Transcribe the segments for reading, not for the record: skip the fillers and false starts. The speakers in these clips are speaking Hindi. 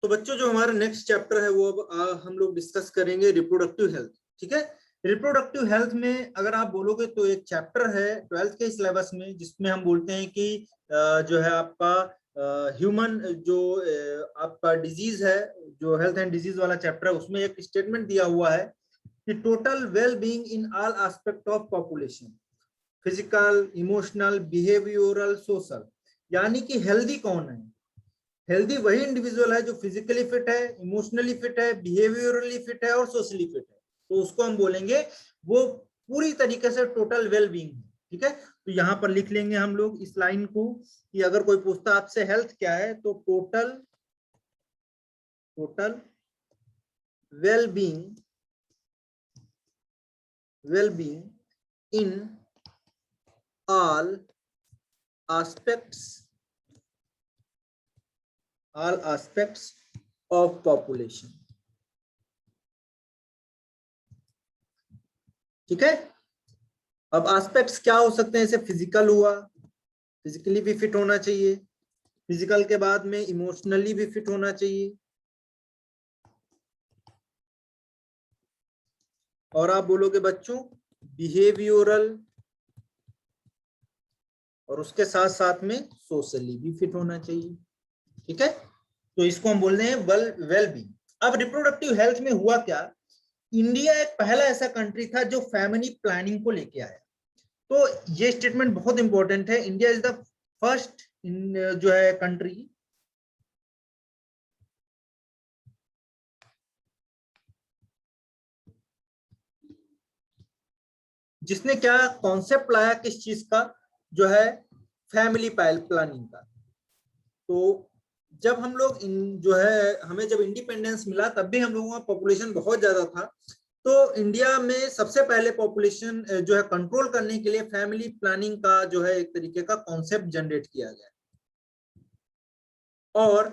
तो बच्चों जो हमारा नेक्स्ट चैप्टर है वो अब हम लोग डिस्कस करेंगे रिप्रोडक्टिव हेल्थ। ठीक है, रिप्रोडक्टिव हेल्थ में अगर आप बोलोगे तो एक चैप्टर है 12th के सिलेबस में जिसमें हम बोलते हैं कि जो है आपका ह्यूमन जो आपका डिजीज है, जो हेल्थ एंड डिजीज वाला चैप्टर है, उसमें एक स्टेटमेंट दिया हुआ है कि total well being in all aspect of population, physical, emotional, behavioural, social. यानी कि हेल्दी कौन है? हेल्दी वही इंडिविजुअल है जो फिजिकली फिट है, इमोशनली फिट है, बिहेवियरली फिट है और सोशली फिट है। तो उसको हम बोलेंगे वो पूरी तरीके से टोटल वेल बीइंग है। ठीक है, तो यहां पर लिख लेंगे हम लोग इस लाइन को कि अगर कोई पूछता आपसे हेल्थ क्या है तो total well being in all aspects of population। ठीक है, अब एस्पेक्ट्स क्या हो सकते हैं? जैसे फिजिकल हुआ, फिजिकली भी फिट होना चाहिए, फिजिकल के बाद में इमोशनली भी फिट होना चाहिए, और आप बोलोगे बच्चों बिहेवियरल, और उसके साथ साथ में सोशली भी फिट होना चाहिए। ठीक है, तो इसको हम बोल रहे हैं वेल बीइंग। अब रिप्रोडक्टिव हेल्थ में हुआ क्या, इंडिया एक पहला ऐसा कंट्री था जो फैमिली प्लानिंग को लेके आया। तो ये स्टेटमेंट बहुत इंपॉर्टेंट है, इंडिया इज द फर्स्ट जो है कंट्री जिसने क्या कॉन्सेप्ट लाया, किस चीज का? जो है फैमिली प्लानिंग का। तो जब हम लोग जो है हमें जब इंडिपेंडेंस मिला तब भी हम लोगों का पॉपुलेशन बहुत ज्यादा था। तो इंडिया में सबसे पहले पॉपुलेशन जो है कंट्रोल करने के लिए फैमिली प्लानिंग का जो है एक तरीके का कॉन्सेप्ट जनरेट किया गया, और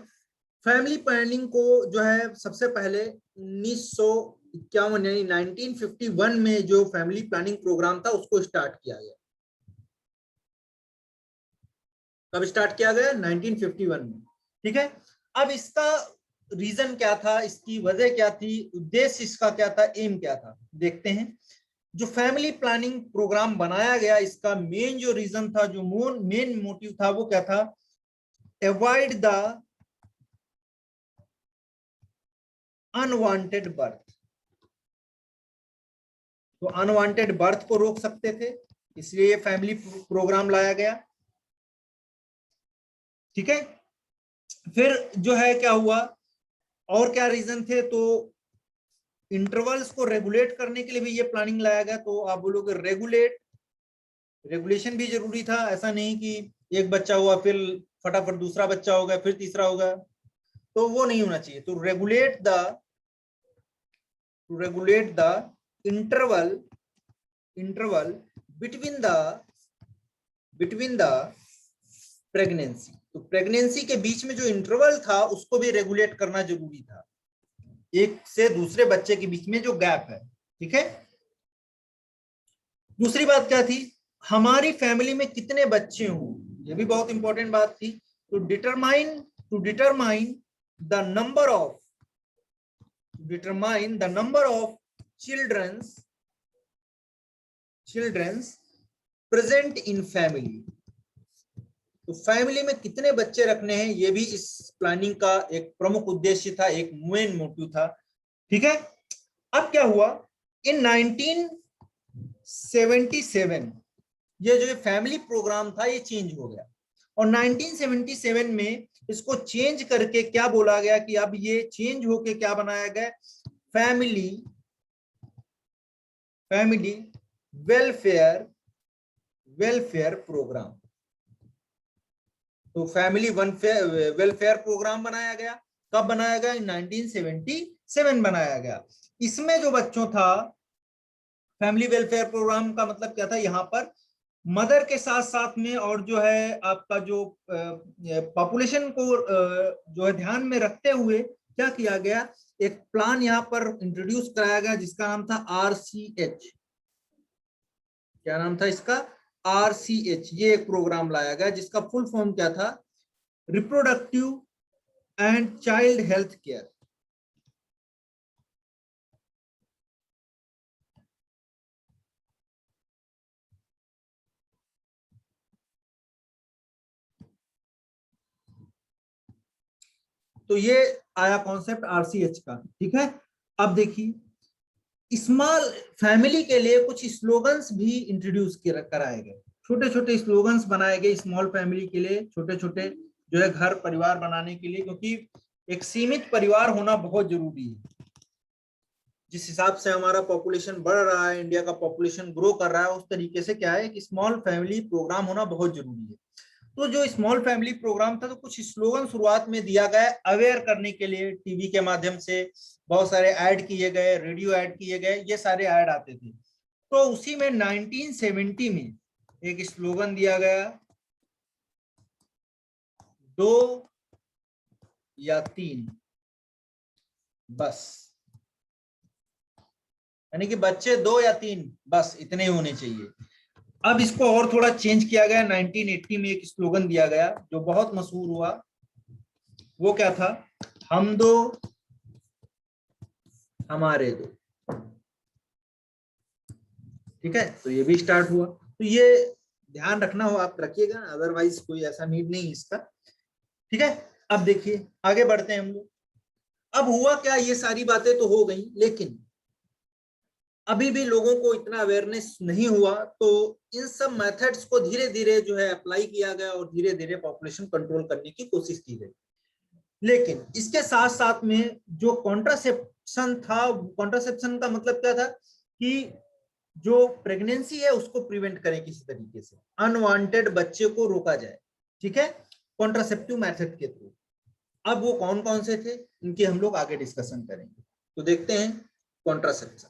फैमिली प्लानिंग को जो है सबसे पहले 1951 यानी 1951 में जो फैमिली प्लानिंग प्रोग्राम था उसको स्टार्ट किया गया। कब स्टार्ट किया गया? 1951 में। ठीक है, अब इसका रीजन क्या था, इसकी वजह क्या थी, उद्देश्य इसका क्या था, एम क्या था, देखते हैं। जो फैमिली प्लानिंग प्रोग्राम बनाया गया इसका मेन जो रीजन था, जो मेन मोटिव था, वो क्या था? Avoid the unwanted birth. तो अनवांटेड बर्थ को रोक सकते थे, इसलिए फैमिली प्रोग्राम लाया गया। ठीक है, फिर जो है क्या हुआ, और क्या रीजन थे? तो इंटरवल्स को रेगुलेट करने के लिए भी ये प्लानिंग लाया गया। तो आप बोलोगे रेगुलेशन भी जरूरी था, ऐसा नहीं कि एक बच्चा हुआ फिर फटाफट दूसरा बच्चा होगा फिर तीसरा होगा, तो वो नहीं होना चाहिए। तो regulate the interval between the pregnancy. तो प्रेगनेंसी के बीच में जो इंटरवल था उसको भी रेगुलेट करना जरूरी था, एक से दूसरे बच्चे के बीच में जो गैप है। ठीक है, दूसरी बात क्या थी? हमारी फैमिली में कितने बच्चे हों, ये भी बहुत इंपॉर्टेंट बात थी। To determine the number of childrens present in family. तो फैमिली में कितने बच्चे रखने हैं, ये भी इस प्लानिंग का एक प्रमुख उद्देश्य था, एक मेन मोटिव था। ठीक है, अब क्या हुआ, इन 1977 ये जो फैमिली प्रोग्राम था ये चेंज हो गया, और 1977 में इसको चेंज करके क्या बोला गया कि अब ये चेंज होके क्या बनाया गया? Family welfare programme. तो फैमिली वेलफेयर प्रोग्राम बनाया गया। कब बनाया गया? 1977 बनाया गया। इसमें जो बच्चों था, फैमिली वेलफेयर प्रोग्राम का मतलब क्या था, यहाँ पर मदर के साथ साथ में और जो है आपका जो पॉपुलेशन को जो है ध्यान में रखते हुए क्या किया गया, एक प्लान यहाँ पर इंट्रोड्यूस कराया गया जिसका नाम था RCH। क्या नाम था इसका? RCH। ये एक प्रोग्राम लाया गया जिसका फुल फॉर्म क्या था? Reproductive and child health care. तो ये आया कॉन्सेप्ट आरसीएच का, ठीक है। अब देखिए स्मॉल फैमिली के लिए कुछ स्लोगन्स भी इंट्रोड्यूस कराए गए, छोटे छोटे स्लोगन्स बनाए गए स्मॉल फैमिली के लिए, छोटे छोटे जो है घर परिवार बनाने के लिए, क्योंकि एक सीमित परिवार होना बहुत जरूरी है। जिस हिसाब से हमारा पॉपुलेशन बढ़ रहा है, इंडिया का पॉपुलेशन ग्रो कर रहा है, उस तरीके से क्या है कि स्मॉल फैमिली प्रोग्राम होना बहुत जरूरी है। तो जो स्मॉल फैमिली प्रोग्राम था, तो कुछ स्लोगन शुरुआत में दिया गया अवेयर करने के लिए, टीवी के माध्यम से बहुत सारे ऐड किए गए, रेडियो ऐड किए गए, ये सारे ऐड आते थे। तो उसी में 1970 में एक स्लोगन दिया गया, 2 या 3 बस, यानी कि बच्चे 2 या 3 बस इतने ही होने चाहिए। अब इसको और थोड़ा चेंज किया गया, 1980 में एक स्लोगन दिया गया जो बहुत मशहूर हुआ। वो क्या था? हम 2 हमारे 2, ठीक है। तो ये भी स्टार्ट हुआ। तो ये ध्यान रखना हो आप रखिएगा, अदरवाइज कोई ऐसा नीड नहीं इसका, ठीक है। अब देखिए आगे बढ़ते हैं हम लोग। अब हुआ क्या, ये सारी बातें तो हो गई, लेकिन अभी भी लोगों को इतना अवेयरनेस नहीं हुआ, तो इन सब मेथड्स को धीरे धीरे जो है अप्लाई किया गया और धीरे धीरे पॉपुलेशन कंट्रोल करने की कोशिश की गई। लेकिन इसके साथ साथ में जो कॉन्ट्रासेप्शन था, कॉन्ट्रासेप्शन का मतलब क्या था कि जो प्रेगनेंसी है उसको प्रिवेंट करें किसी तरीके से, अनवांटेड बच्चे को रोका जाए, ठीक है, कॉन्ट्रासेप्टिव मेथड के थ्रू। अब वो कौन कौन से थे, इनकी हम लोग आगे डिस्कशन करेंगे। तो देखते हैं कॉन्ट्रासेप्शन।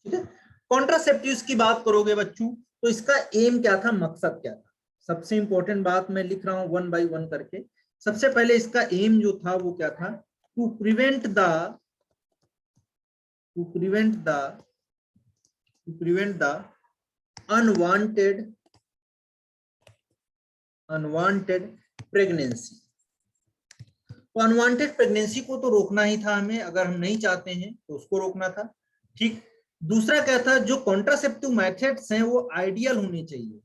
ठीक है, कॉन्ट्रासेप्टिव्स की बात करोगे बच्चों, तो इसका एम क्या था, मकसद क्या था? सबसे इंपॉर्टेंट बात मैं लिख रहा हूं 1 बाय 1 करके। सबसे पहले इसका एम जो था वो क्या था, to prevent the unwanted pregnancy. तो अनवांटेड प्रेगनेंसी को तो रोकना ही था हमें, अगर हम नहीं चाहते हैं तो उसको रोकना था, ठीक। दूसरा क्या था, जो कॉन्ट्रासेप्टिव मेथड्स हैं वो आइडियल होने चाहिए।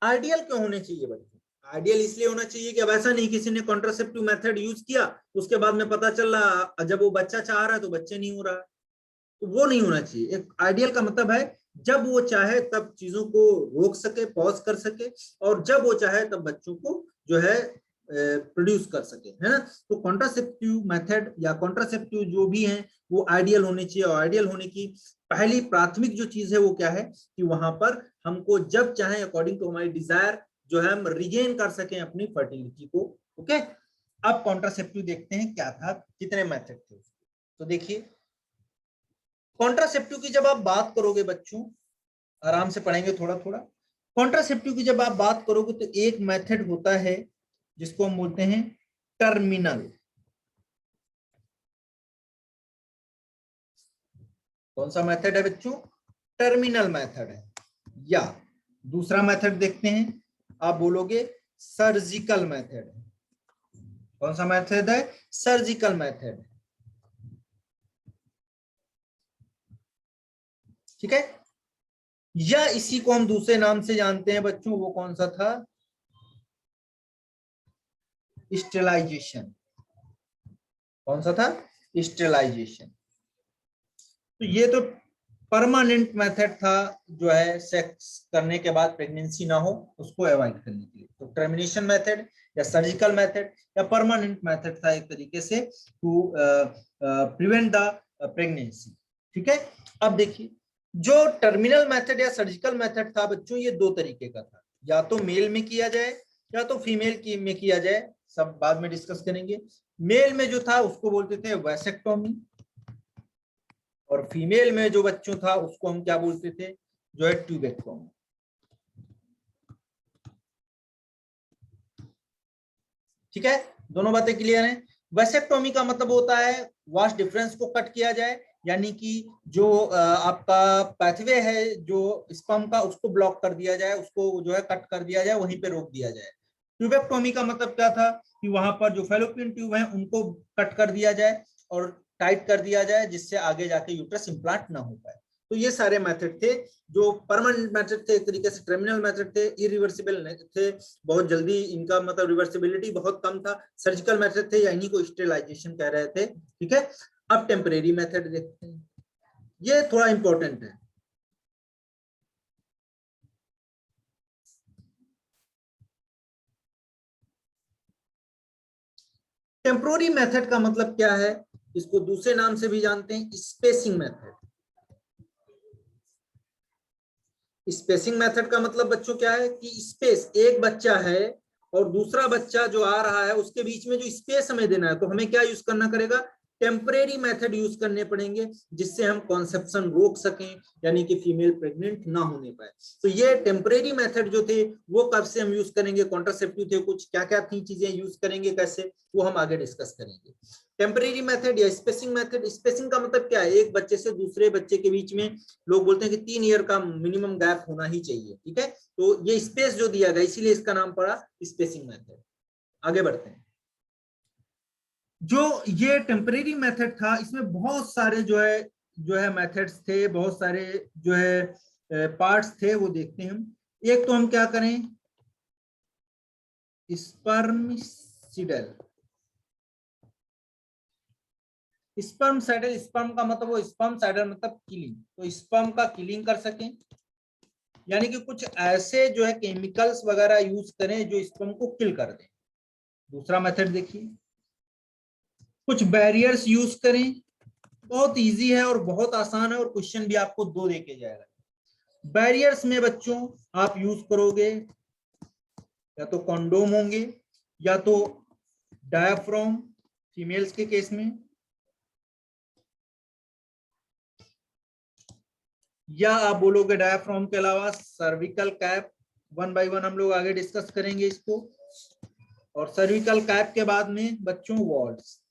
आइडियल क्यों होने चाहिए बच्चों? आइडियल इसलिए होना चाहिए कि अब ऐसा नहीं किसी ने कॉन्ट्रासेप्टिव मेथड यूज किया, उसके बाद में पता चल रहा जब वो बच्चा चाह रहा है तो बच्चे नहीं हो रहा है, तो वो नहीं होना चाहिए। एक आइडियल का मतलब है जब वो चाहे तब चीजों को रोक सके, पॉज कर सके, और जब वो चाहे तब बच्चों को जो है प्रोड्यूस कर सके, है ना। तो कॉन्ट्रासेप्टिव मेथड या कॉन्ट्रासेप्टिव जो भी है वो आइडियल होने चाहिए, और आइडियल होने की पहली प्राथमिक जो चीज है वो क्या है कि वहां पर हमको जब चाहे अकॉर्डिंग टू हमारी डिजायर जो है हम रिगेन कर सकें अपनी फर्टिलिटी को। ओके, अब कॉन्ट्रासेप्टिव देखते हैं क्या था, कितने मेथड थे। तो देखिए कॉन्ट्रासेप्टिव की जब आप बात करोगे बच्चों, आराम से पढ़ेंगे थोड़ा थोड़ा। कॉन्ट्रासेप्टिव की जब आप बात करोगे तो एक मेथड होता है जिसको हम बोलते हैं टर्मिनल। कौन सा मेथड है बच्चों? टर्मिनल मेथड है। या दूसरा मेथड देखते हैं, आप बोलोगे सर्जिकल मेथड। कौन सा मेथड है? सर्जिकल मेथड, ठीक है। या इसी को हम दूसरे नाम से जानते हैं बच्चों, वो कौन सा था? स्टेलाइजेशन। कौन सा था? स्टेलाइजेशन। तो ये तो परमानेंट मेथड था, जो है सेक्स करने के बाद प्रेगनेंसी ना हो उसको अवॉइड करने के लिए। तो टर्मिनेशन मेथड या सर्जिकल मेथड या परमानेंट मेथड था एक तरीके से टू प्रिवेंट द प्रेगनेंसी, ठीक है। अब देखिए जो टर्मिनल मेथड या सर्जिकल मेथड था बच्चों, ये 2 तरीके का था, या तो मेल में किया जाए या तो फीमेल में किया जाए, सब बाद में डिस्कस करेंगे। मेल में जो था उसको बोलते थे वैसेक्टोमी, और फीमेल में जो बच्चों था उसको हम क्या बोलते थे, जो है ट्यूबेक्टोमी। ठीक है, दोनों बातें क्लियर हैं। वैसेक्टोमी का मतलब होता है वास्ट डिफरेंस को कट किया जाए, यानी कि जो आपका पैथवे है जो स्पर्म का, उसको ब्लॉक कर दिया जाए, उसको जो है कट कर दिया जाए, वहीं पे रोक दिया जाए। ट्यूबेक्टोमी का मतलब क्या था कि वहां पर जो फेलोपियन ट्यूब है उनको कट कर दिया जाए और टाइट कर दिया जाए, जिससे आगे जाके यूट्रस इम्प्लांट ना हो पाए। तो ये सारे मेथड थे जो परमानेंट मेथड थे, एक तरीके से टर्मिनल मेथड थे, इरिवर्सिबल थे, बहुत जल्दी इनका मतलब रिवर्सिबिलिटी बहुत कम था, सर्जिकल मेथड थे या इन्हीं को स्टेरिलाइजेशन कह रहे थे। ठीक है, अब टेम्परेरी मेथड देखते हैं, ये थोड़ा इंपॉर्टेंट है। टेम्पोररी मेथड का मतलब क्या है, इसको दूसरे नाम से भी जानते हैं स्पेसिंग मेथड। स्पेसिंग मेथड का मतलब बच्चों क्या है कि स्पेस, एक बच्चा है और दूसरा बच्चा जो आ रहा है उसके बीच में जो स्पेस हमें देना है, तो हमें क्या यूज करना पड़ेगा, टेम्परेरी मेथड यूज करने पड़ेंगे, जिससे हम कॉन्सेप्शन रोक सकें, यानी कि फीमेल प्रेग्नेंट ना होने पाए। तो ये टेम्परेरी मेथड जो थे वो कब से हम यूज करेंगे, कॉन्ट्रासेप्टिव थे कुछ, क्या क्या थी चीजें यूज करेंगे कैसे, वो हम आगे डिस्कस करेंगे। टेम्परेरी मेथड या स्पेसिंग मेथड, स्पेसिंग का मतलब क्या है, एक बच्चे से दूसरे बच्चे के बीच में लोग बोलते हैं कि 3 ईयर का मिनिमम गैप होना ही चाहिए। ठीक है, तो ये स्पेस जो दिया गया इसीलिए इसका नाम पड़ा स्पेसिंग मेथड। आगे बढ़ते हैं। जो ये टेम्परेरी मेथड था इसमें बहुत सारे जो है मेथड्स थे, बहुत सारे जो है पार्ट्स थे, वो देखते हैं हम। एक तो हम क्या करें, स्पर्मिसिडल। स्पर्म साइडल, स्पर्म का मतलब वो स्पर्म साइडल मतलब किलिंग, तो स्पर्म का किलिंग कर सकें, यानी कि कुछ ऐसे जो है केमिकल्स वगैरह यूज करें जो स्पर्म को किल कर दें। दूसरा मेथड देखिए, कुछ बैरियर्स यूज करें, बहुत इजी है और बहुत आसान है और क्वेश्चन भी आपको 2 देके जाएगा। बैरियर्स में बच्चों आप यूज करोगे या तो कॉन्डोम होंगे या तो डायाफ्राम फीमेल्स के केस में, या आप बोलोगे डायाफ्राम के अलावा सर्विकल कैप। 1 बाय 1 हम लोग आगे डिस्कस करेंगे इसको। और सर्विकल कैप के बाद में बच्चों वॉल्स।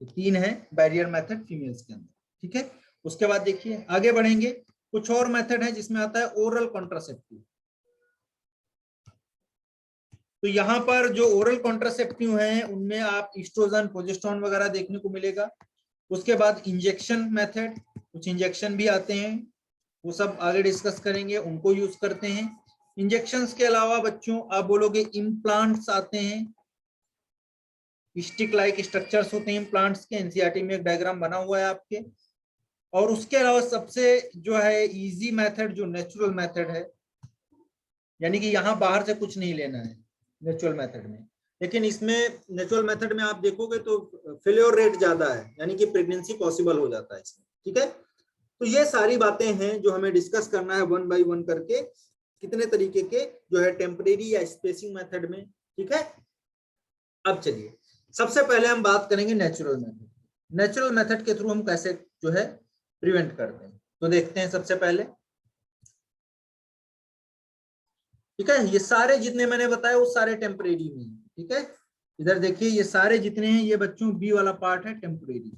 3 है बैरियर मेथड फीमेल्स के अंदर। ठीक है, उसके बाद देखिए आगे बढ़ेंगे, कुछ और मेथड है जिसमें आता है ओरल कॉन्ट्रासेप्टिव। तो यहाँ पर जो ओरल कॉन्ट्रासेप्टिव हैं उनमें आप एस्ट्रोजन प्रोजेस्टेरोन वगैरह देखने को मिलेगा। उसके बाद इंजेक्शन मेथड, कुछ इंजेक्शन भी आते हैं, वो सब आगे डिस्कस करेंगे, उनको यूज करते हैं। इंजेक्शंस के अलावा बच्चों आप बोलोगे इम्प्लांट्स आते हैं, स्टिक लाइक स्ट्रक्चर्स होते हैं इम्प्लांट्स के, एनसीईआरटी में एक डायग्राम बना हुआ है आपके। और उसके अलावा सबसे जो है इजी मेथड जो नेचुरल मेथड है, यानी कि यहाँ बाहर से कुछ नहीं लेना है नेचुरल मेथड में, लेकिन इसमें नेचुरल मेथड में आप देखोगे तो फेल्योर रेट ज्यादा है, यानी कि प्रेगनेंसी पॉसिबल हो जाता है इसमें। ठीक है, तो ये सारी बातें हैं जो हमें डिस्कस करना है 1 बाय 1 करके, कितने तरीके के जो है टेम्परेरी या स्पेसिंग मेथड में। ठीक है, अब चलिए सबसे पहले हम बात करेंगे नेचुरल मेथड। नेचुरल मेथड के थ्रू हम कैसे जो है प्रिवेंट करते हैं, तो देखते हैं सबसे पहले। ठीक है, ये सारे जितने मैंने बताए वो सारे टेम्परेरी में। ठीक है, इधर देखिए ये सारे जितने हैं ये बच्चों बी वाला पार्ट है टेम्परेरी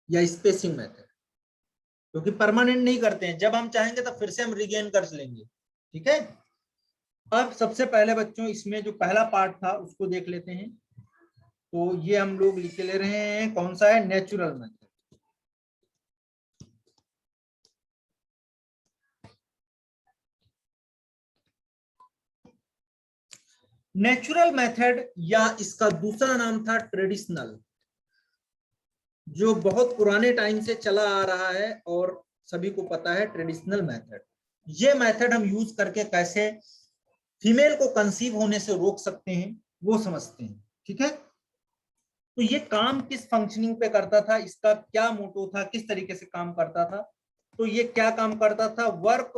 या स्पेसिंग मेथड, क्योंकि परमानेंट नहीं करते हैं, जब हम चाहेंगे तब फिर से हम रिगेन कर लेंगे। ठीक है, अब सबसे पहले बच्चों इसमें जो पहला पार्ट था उसको देख लेते हैं। तो ये हम लोग लिख ले रहे हैं, कौन सा है, नेचुरल मेथड। नेचुरल मेथड या इसका दूसरा नाम था ट्रेडिशनल, जो बहुत पुराने टाइम से चला आ रहा है और सभी को पता है ट्रेडिशनल मेथड। ये मेथड हम यूज करके कैसे फीमेल को कंसीव होने से रोक सकते हैं वो समझते हैं। ठीक है, तो ये काम किस फंक्शनिंग पे करता था, इसका क्या मोटो था, किस तरीके से काम करता था। तो ये क्या काम करता था, work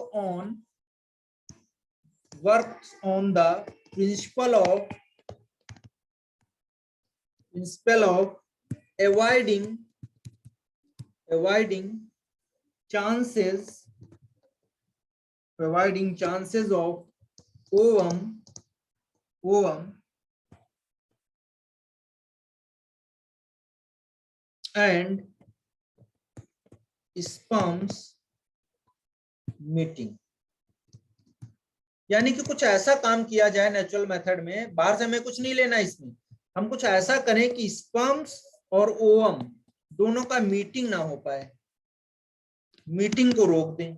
on the principle of avoiding chances providing chances of ovum and sperms meeting। यानी कि कुछ ऐसा काम किया जाए नेचुरल मेथड में, बाहर से हमें कुछ नहीं लेना, इसमें हम कुछ ऐसा करें कि स्पर्म्स और ओवम दोनों का मीटिंग ना हो पाए, मीटिंग को रोक दें।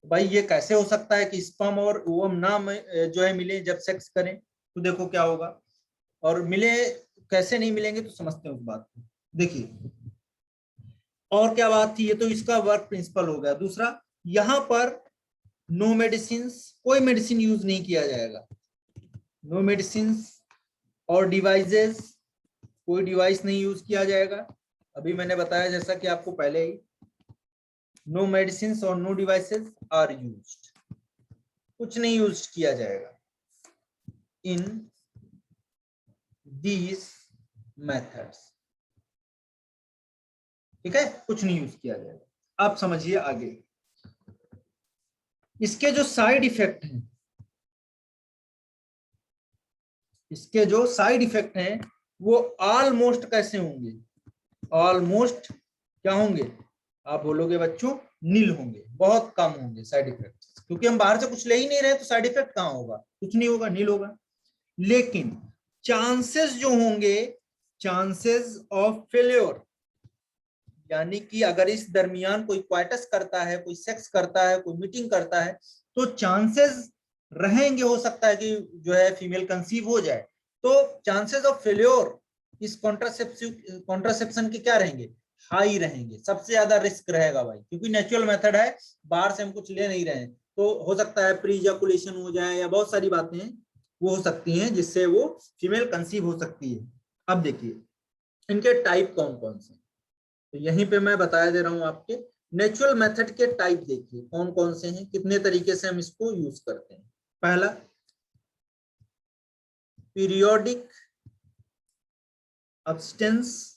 भाई ये कैसे हो सकता है कि स्पर्म और ओवम ना जो है मिले जब सेक्स करें, तो देखो क्या होगा। और मिले कैसे, नहीं मिलेंगे तो समझते हैं उस बात को। देखिए और क्या बात थी, ये तो इसका वर्क प्रिंसिपल हो गया। दूसरा, यहां पर नो मेडिसिन, कोई मेडिसिन यूज नहीं किया जाएगा, नो मेडिसिन और डिवाइसेस, कोई डिवाइस नहीं यूज किया जाएगा। अभी मैंने बताया जैसा कि आपको पहले ही, नो मेडिसिन और नो डिवाइसेस आर यूज्ड, कुछ नहीं यूज किया जाएगा इन दीज मेथड्स। ठीक है, कुछ नहीं यूज किया जाएगा। आप समझिए आगे इसके जो साइड इफेक्ट हैं, इसके जो साइड इफेक्ट हैं वो ऑलमोस्ट कैसे होंगे, ऑलमोस्ट क्या होंगे, आप बोलोगे बच्चों नील होंगे, बहुत कम होंगे साइड इफेक्ट, क्योंकि हम बाहर से कुछ ले ही नहीं रहे तो साइड इफेक्ट कहां होगा, कुछ नहीं होगा, नील होगा। लेकिन चांसेस जो होंगे, चांसेस ऑफ फेल्योर, यानी कि अगर इस दरमियान कोई क्वाइटस करता है, कोई सेक्स करता है, कोई मीटिंग करता है, तो चांसेस रहेंगे, हो सकता है कि जो है फीमेल कंसीव हो जाए, तो चांसेस ऑफ फेल्योर इस कॉन्ट्रासेप्शन के क्या रहेंगे, हाई रहेंगे, सबसे ज्यादा रिस्क रहेगा भाई, क्योंकि नेचुरल मेथड है, बाहर से हम कुछ ले नहीं रहे हैं, तो हो सकता है प्री इजैकुलेशन हो जाए या बहुत सारी बातें वो हो सकती हैं जिससे वो फीमेल कंसीव हो सकती है। अब देखिए इनके टाइप कौन कौन से, तो यहीं पे मैं बताया दे रहा हूं आपके नेचुरल मेथड के टाइप देखिए कौन कौन से हैं, कितने तरीके से हम इसको यूज करते हैं। पहला पीरियोडिक अब्स्टेंस,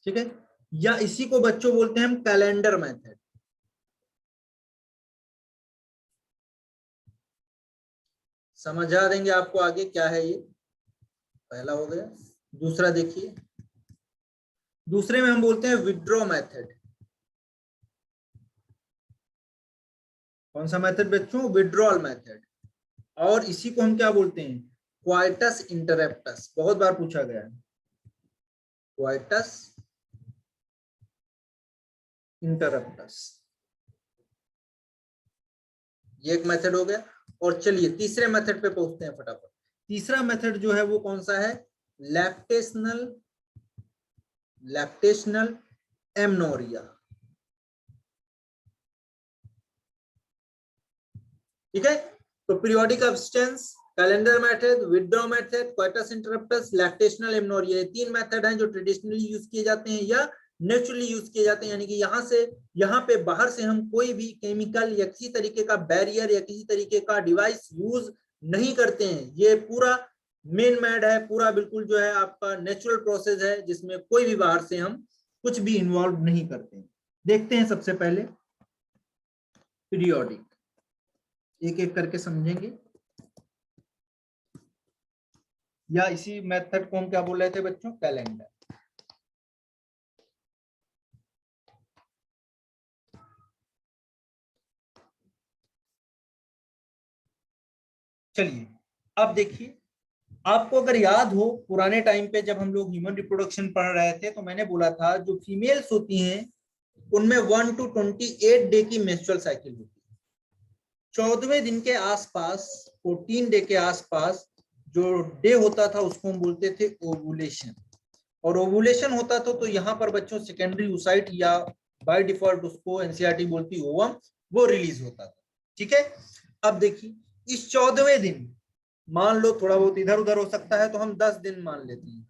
ठीक है, या इसी को बच्चों बोलते हैं हम कैलेंडर मेथड। समझा देंगे आपको आगे क्या है ये, पहला हो गया। दूसरा देखिए, दूसरे में हम बोलते हैं विड्रॉ मेथड। कौन सा मेथड बच्चों, विड्रॉल मेथड। और इसी को हम क्या बोलते हैं, क्वाइटस इंटरप्टस, बहुत बार पूछा गया है, क्वाइटस इंटरप्टस, ये एक मेथड हो गया। और चलिए तीसरे मेथड पे पहुंचते हैं फटाफट। तीसरा मेथड जो है वो कौन सा है, लैक्टेशनल एमनोरिया। ठीक है, तो periodic abstinence, calendar method, withdraw method, coitus interruptus, lactational amenorrhoea, ये तीन मेथड हैं जो ट्रेडिशनली यूज किए जाते हैं या नेचुरली यूज किए जाते हैं। यानी कि यहाँ पे बाहर से हम कोई भी केमिकल या किसी तरीके का बैरियर या किसी तरीके का डिवाइस यूज नहीं करते हैं, ये पूरा मेन मेड है, पूरा बिल्कुल जो है आपका नेचुरल प्रोसेस है जिसमें कोई भी बाहर से हम कुछ भी इन्वॉल्व नहीं करते हैं। देखते हैं सबसे पहले पीरियोडिक, एक एक करके समझेंगे, या इसी मेथड को हम क्या बोल रहे थे बच्चों, कैलेंडर। चलिए अब देखिए, आपको अगर याद हो पुराने टाइम पे जब हम लोग ह्यूमन रिप्रोडक्शन पढ़ रहे थे तो मैंने बोला था जो फीमेल्स होती हैं उनमें 1 to 28 डे की मेंस्ट्रुअल साइकिल होती है। 14वें दिन के आसपास, 14 डे के आसपास जो डे होता था उसको हम बोलते थे ओवुलेशन, और ओवुलेशन होता था तो यहाँ पर बच्चों सेकेंडरी oocyte या बाय डिफॉल्ट उसको एनसीईआरटी बोलती ओवम, वो रिलीज होता था। ठीक है, अब देखिए इस 14वें दिन, मान लो थोड़ा बहुत इधर उधर हो सकता है तो हम 10 दिन मान लेते हैं,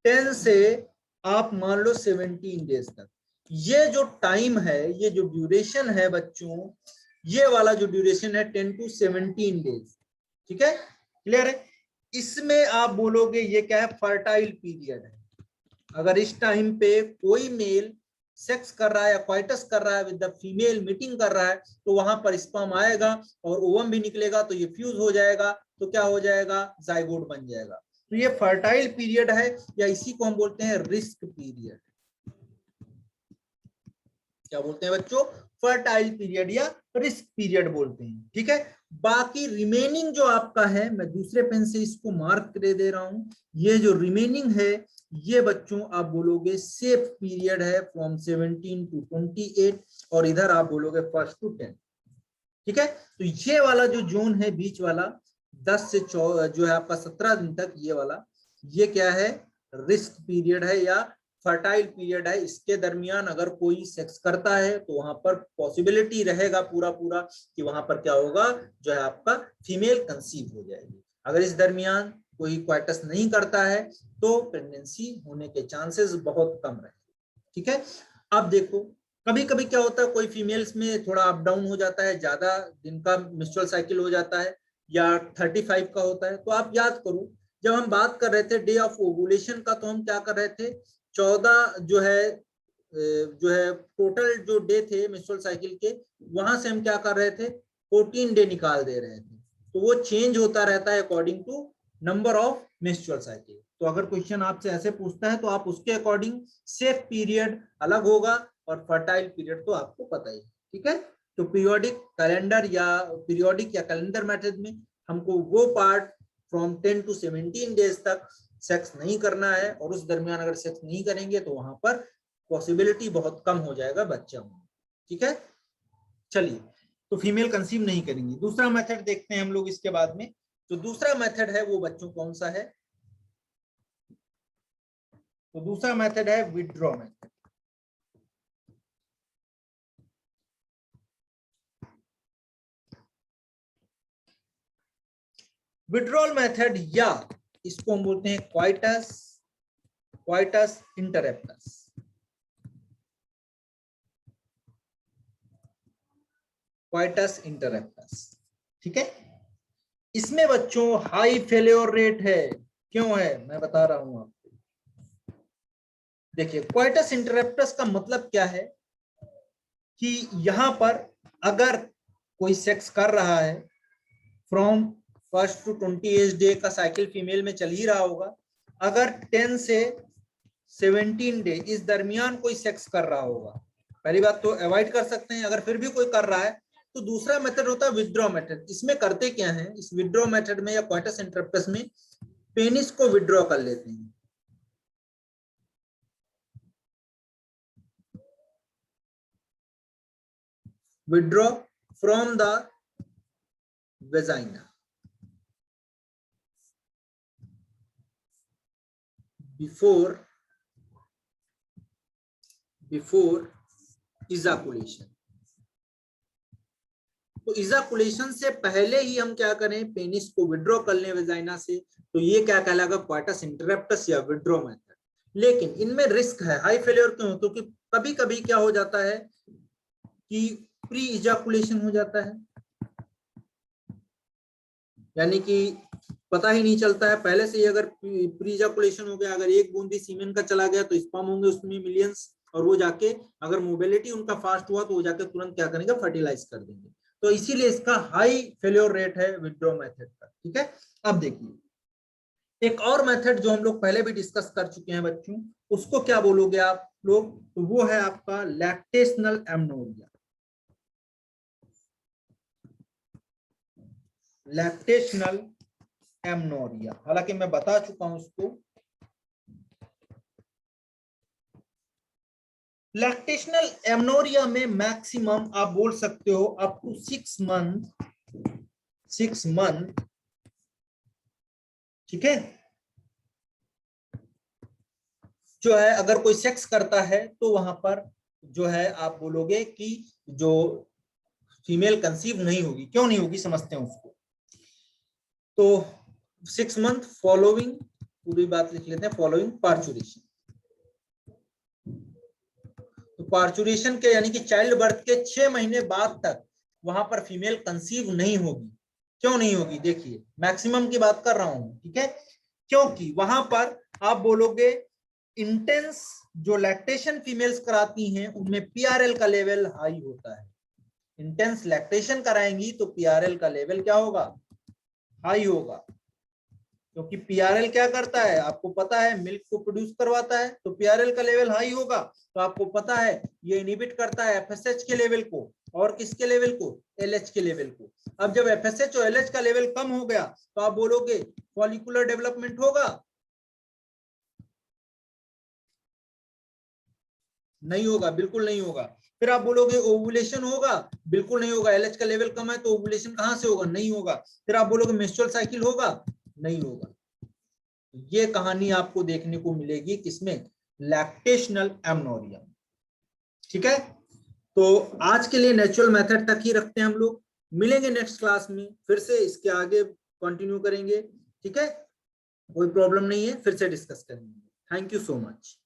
10 से आप मान लो 17 डेज तक, ये जो टाइम है, ये जो ड्यूरेशन है बच्चों, ये वाला जो ड्यूरेशन है 10 to 17 डेज। ठीक है, क्लियर है? इसमें आप बोलोगे ये क्या है, फर्टाइल पीरियड है। अगर इस टाइम पे कोई मेल सेक्स कर रहा है या क्वाइटस कर रहा है विद द फीमेल, मीटिंग कर रहा है, तो वहां पर स्पर्म आएगा और ओवम भी निकलेगा, तो ये फ्यूज हो जाएगा, तो क्या हो जाएगा, जाइगोट बन जाएगा। तो ये फर्टाइल पीरियड है, या इसी को हम बोलते हैं रिस्क पीरियड। क्या बोलते हैं बच्चों, फर्टाइल पीरियड या रिस्क पीरियड बोलते हैं। ठीक है, बाकी रिमेनिंग जो आपका है, मैं दूसरे पेन से इसको मार्क कर दे रहा हूं, ये जो रिमेनिंग है ये बच्चों आप बोलोगे सेफ पीरियड है फ्रॉम 17 to 28, और इधर आप बोलोगे 1 to 10। ठीक है, तो ये वाला जो जोन है बीच वाला 10 से जो है आपका 17 दिन तक, ये वाला ये क्या है, रिस्क पीरियड है या फर्टाइल पीरियड है। इसके दरमियान अगर कोई सेक्स करता है तो वहां पर पॉसिबिलिटी रहेगा पूरा पूरा कि वहां पर क्या होगा, जो है आपका फीमेल कंसीव हो जाएगी। अगर इस दरमियान कोई क्वाइटस नहीं करता है तो प्रेगनेंसी होने के चांसेस बहुत कम रहेंगे। ठीक है, अब देखो कभी कभी क्या होता है, कोई फीमेल्स में थोड़ा अप डाउन हो जाता है, ज्यादा दिन का मेंस्ट्रुअल साइकिल हो जाता है या 35 का होता है। तो आप याद करो, जब हम बात कर रहे थे डे ऑफ ओवुलेशन का, तो हम क्या कर रहे थे, 14 जो है टोटल जो डे थे मेंस्ट्रुअल साइकिल के, वहां से हम क्या कर रहे थे, 14 डे निकाल दे रहे थे। तो वो चेंज होता रहता है according to number of menstrual cycle. तो अगर क्वेश्चन आपसे ऐसे पूछता है तो आप उसके अकॉर्डिंग सेफ पीरियड अलग होगा और फर्टाइल पीरियड तो आपको पता ही। ठीक है, तो पीरियोडिक कैलेंडर या पीरियोडिक या कैलेंडर मेथड में हमको वो पार्ट फ्रॉम 10 to 17 डेज तक सेक्स नहीं करना है, और उस दरमियान अगर सेक्स नहीं करेंगे तो वहां पर पॉसिबिलिटी बहुत कम हो जाएगा बच्चा होने। ठीक है, चलिए, तो फीमेल कंसीव नहीं करेंगी। दूसरा मेथड देखते हैं हम लोग इसके बाद में। तो दूसरा मेथड है वो बच्चों कौन सा है, तो दूसरा मेथड है विथड्रॉ मेथड। विथड्रॉल मेथड या इसको हम बोलते हैं क्वाइटस इंटरप्टस। Coitus interrupts. ठीक है, इसमें बच्चों हाई फेल्योर रेट है। क्यों है, मैं बता रहा हूं आपको। देखिए, क्वाइटस इंटरप्टस का मतलब क्या है कि यहां पर अगर कोई सेक्स कर रहा है फ्रॉम 1 to 28 डे का साइकिल फीमेल में चल ही रहा होगा, अगर 10 से 17 डे इस दरमियान कोई सेक्स कर रहा होगा, पहली बात तो अवॉइड कर सकते हैं। अगर फिर भी कोई कर रहा है तो दूसरा मेथड होता है विथड्रॉ मेथड। इसमें करते क्या है, इस विथड्रॉ मेथड में या क्वाइटस इंटरप्टस में पेनिस को विथड्रॉ कर लेते हैं। Withdraw from the vagina before ejaculation. तो इजाकुलेशन से पहले ही हम क्या करें, पेनिस को विड्रॉ कर लें वेजाइना से, तो ये क्या कहलाएगा, क्वाइटस इंटरप्टस या विड्रॉ मेथड। लेकिन इनमें रिस्क है, हाई फेलियर क्यों, क्योंकि कभी कभी क्या हो जाता है कि प्री इजाकुलेशन हो जाता है, यानी कि पता ही नहीं चलता है पहले से ही। अगर प्री इजाकुलेशन हो गया, अगर एक बूंदी सीमेन का चला गया तो स्पर्म होंगे उसमें मिलियंस, और वो जाके अगर मोबिलिटी उनका फास्ट हुआ तो वो जाके तुरंत क्या करेंगे, फर्टिलाइज कर देंगे। तो इसीलिए इसका हाई फेल्योर रेट है विथड्रॉ मेथड का। ठीक है, अब देखिए एक और मेथड जो हम लोग पहले भी डिस्कस कर चुके हैं बच्चों, उसको क्या बोलोगे आप लोग, तो वो है आपका लैक्टेशनल एमनोरिया। लैक्टेशनल एमनोरिया, हालांकि मैं बता चुका हूं उसको। लैक्टेशनल एमनोरिया में मैक्सिमम आप बोल सकते हो अप टू 6 मंथ। ठीक है, जो है अगर कोई सेक्स करता है तो वहां पर जो है आप बोलोगे कि जो फीमेल कंसीव नहीं होगी। क्यों नहीं होगी, समझते हैं उसको। तो 6 मंथ फॉलोइंग, पूरी बात लिख लेते हैं, फॉलोइंग पार्चुरेशन। तो पार्चुरेशन के यानी कि चाइल्ड बर्थ के 6 महीने बाद तक वहां पर फीमेल कंसीव नहीं होगी। क्यों नहीं होगी? देखिए मैक्सिमम की बात कर रहा हूं, ठीक है, क्योंकि वहां पर आप बोलोगे इंटेंस जो लैक्टेशन फीमेल्स कराती हैं उनमें पीआरएल का लेवल हाई होता है। इंटेंस लैक्टेशन कराएंगी तो पीआरएल का लेवल क्या होगा? हाई होगा, क्योंकि पीआरएल क्या करता है आपको पता है, मिल्क को प्रोड्यूस करवाता है, तो पीआरएल का लेवल हाई होगा। तो आपको पता है ये इनहिबिट करता है एफएसएच के लेवल को, और किसके लेवल को? एलएच के लेवल को। अब जब एफएसएच और एलएच का लेवल कम हो गया तो आप बोलोगे फॉलिकुलर डेवलपमेंट होगा? नहीं होगा, बिल्कुल नहीं होगा। फिर आप बोलोगे ओवुलेशन होगा? बिल्कुल नहीं होगा, एलएच का लेवल कम है तो ओवुलेशन कहां से होगा? नहीं होगा। फिर आप बोलोगे मेंस्ट्रुअल साइकिल होगा? नहीं होगा। ये कहानी आपको देखने को मिलेगी किसमें? Lactational amenorrhoea. ठीक है, तो आज के लिए नेचुरल मेथड तक ही रखते हैं हम लोग। मिलेंगे नेक्स्ट क्लास में, फिर से इसके आगे कंटिन्यू करेंगे। ठीक है, कोई प्रॉब्लम नहीं है, फिर से डिस्कस करेंगे। Thank you so much.